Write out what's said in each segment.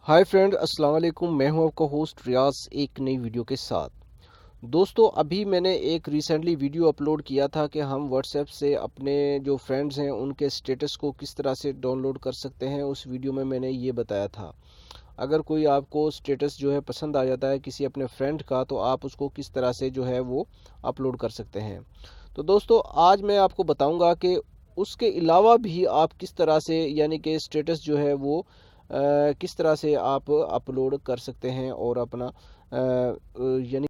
Hi friend, अस्सलाम वालेकुम। मैं हूं आपका होस्ट रियाज एक नई वीडियो के साथ। दोस्तों, अभी मैंने एक रिसेंटली वीडियो अपलोड किया था कि हम व्हाट्सएप से अपने जो फ्रेंड्स हैं उनके स्टेटस को किस तरह से डाउनलोड कर सकते हैं। उस वीडियो में मैंने ये बताया था, अगर कोई आपको स्टेटस जो है पसंद आ जाता है किसी अपने फ्रेंड का, तो आप उसको किस तरह से जो है वो अपलोड कर सकते हैं। तो दोस्तों, आज मैं आपको बताऊंगा कि उसके अलावा भी आप किस तरह से यानी कि स्टेटस जो है वो किस तरह से आप अपलोड कर सकते हैं और अपना यानी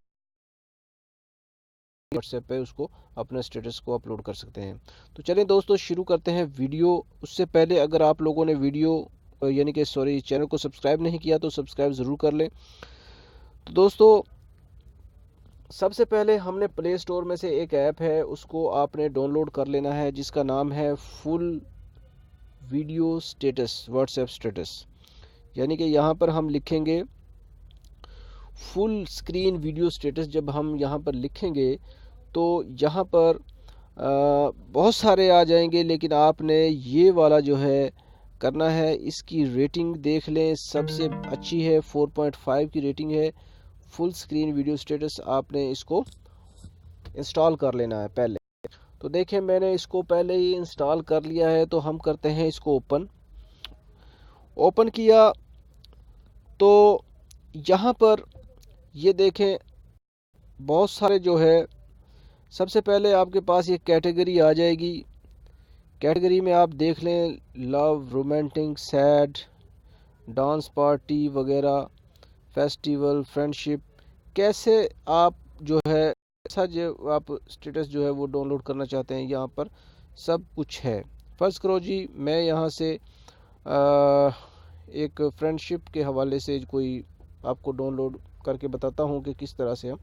व्हाट्सएप पे उसको अपने स्टेटस को अपलोड कर सकते हैं। तो चलें दोस्तों, शुरू करते हैं वीडियो। उससे पहले अगर आप लोगों ने वीडियो यानी कि चैनल को सब्सक्राइब नहीं किया तो सब्सक्राइब ज़रूर कर लें। तो दोस्तों, सबसे पहले हमने प्ले स्टोर में से एक ऐप है उसको आपने डाउनलोड कर लेना है, जिसका नाम है full video status WhatsApp status. यानी कि यहाँ पर हम लिखेंगे फुल स्क्रीन वीडियो स्टेटस। जब हम यहाँ पर लिखेंगे तो यहाँ पर बहुत सारे आ जाएंगे, लेकिन आपने ये वाला जो है करना है। इसकी रेटिंग देख लें, सबसे अच्छी है, 4.5 की रेटिंग है। फुल स्क्रीन वीडियो स्टेटस आपने इसको इंस्टॉल कर लेना है पहले। तो देखें, मैंने इसको पहले ही इंस्टॉल कर लिया है। तो हम करते हैं इसको ओपन किया तो यहाँ पर ये देखें बहुत सारे जो है, सबसे पहले आपके पास ये कैटेगरी आ जाएगी। कैटेगरी में आप देख लें love, romantic, sad, dance party वगैरह, फेस्टिवल, फ्रेंडशिप। कैसे आप जो है ऐसा जो आप स्टेटस जो है वो डाउनलोड करना चाहते हैं, यहाँ पर सब कुछ है। फर्स्ट करो जी, मैं यहाँ से एक फ्रेंडशिप के हवाले से कोई आपको डाउनलोड करके बताता हूँ कि किस तरह से हम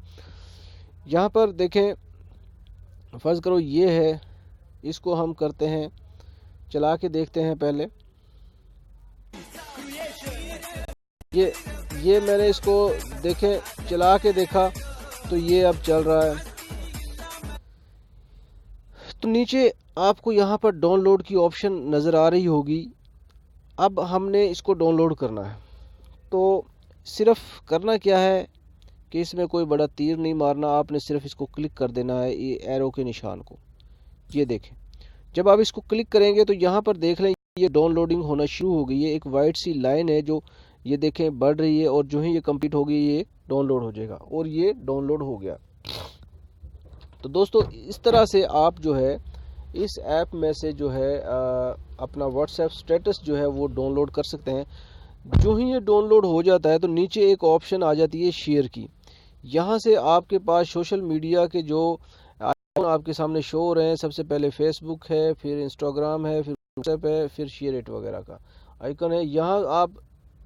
यहाँ पर देखें। फर्स्ट करो ये है, इसको हम करते हैं, चला के देखते हैं पहले। ये मैंने इसको देखें चला के देखा तो ये अब चल रहा है। तो नीचे आपको यहाँ पर डाउनलोड की ऑप्शन नज़र आ रही होगी। अब हमने इसको डाउनलोड करना है। तो सिर्फ करना क्या है कि इसमें कोई बड़ा तीर नहीं मारना, आपने सिर्फ इसको क्लिक कर देना है, ये एरो के निशान को। ये देखें, जब आप इसको क्लिक करेंगे तो यहाँ पर देख लें ये डाउनलोडिंग होना शुरू हो गई है। एक वाइट सी लाइन है जो ये देखें बढ़ रही है, और जो ही ये कंप्लीट होगी ये डाउनलोड हो जाएगा, और ये डाउनलोड हो गया। तो दोस्तों, इस तरह से आप जो है इस ऐप में से जो है अपना व्हाट्सएप स्टेटस जो है वो डाउनलोड कर सकते हैं। जो ही ये डाउनलोड हो जाता है तो नीचे एक ऑप्शन आ जाती है शेयर की। यहाँ से आपके पास सोशल मीडिया के जो आइकन आपके सामने शो हो रहे हैं, सबसे पहले फेसबुक है, फिर इंस्टाग्राम है, फिर व्हाट्सएप है, फिर शेयर इट वगैरह का आइकन है। यहाँ आप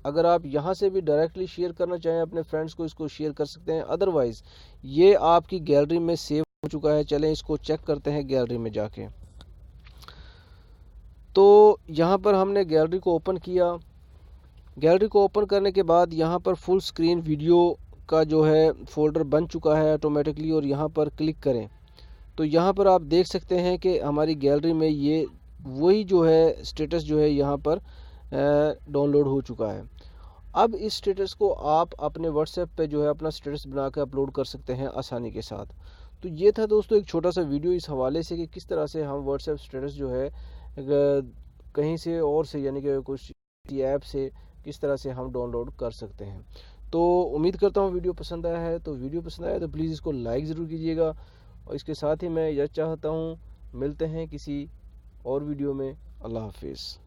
अगर आप यहाँ से भी डायरेक्टली शेयर करना चाहें अपने फ्रेंड्स को, इसको शेयर कर सकते हैं। अदरवाइज़ ये आपकी गैलरी में सेव हो चुका है। चलें इसको चेक करते हैं गैलरी में जाके। तो यहाँ पर हमने गैलरी को ओपन किया। गैलरी को ओपन करने के बाद यहाँ पर फुल स्क्रीन वीडियो का जो है फोल्डर बन चुका है ऑटोमेटिकली, और यहाँ पर क्लिक करें तो यहाँ पर आप देख सकते हैं कि हमारी गैलरी में ये वही जो है स्टेटस जो है यहाँ पर डाउनलोड हो चुका है। अब इस स्टेटस को आप अपने व्हाट्सएप पे जो है अपना स्टेटस बना के अपलोड कर सकते हैं आसानी के साथ। तो ये था दोस्तों एक छोटा सा वीडियो इस हवाले से कि किस तरह से हम व्हाट्सएप स्टेटस जो है कहीं से और से यानी कि कुछ ऐप से किस तरह से हम डाउनलोड कर सकते हैं। तो उम्मीद करता हूँ वीडियो पसंद आया है। तो वीडियो पसंद आया तो प्लीज़ इसको लाइक ज़रूर कीजिएगा, और इसके साथ ही मैं यह चाहता हूँ मिलते हैं किसी और वीडियो में। अल्लाह हाफिज़।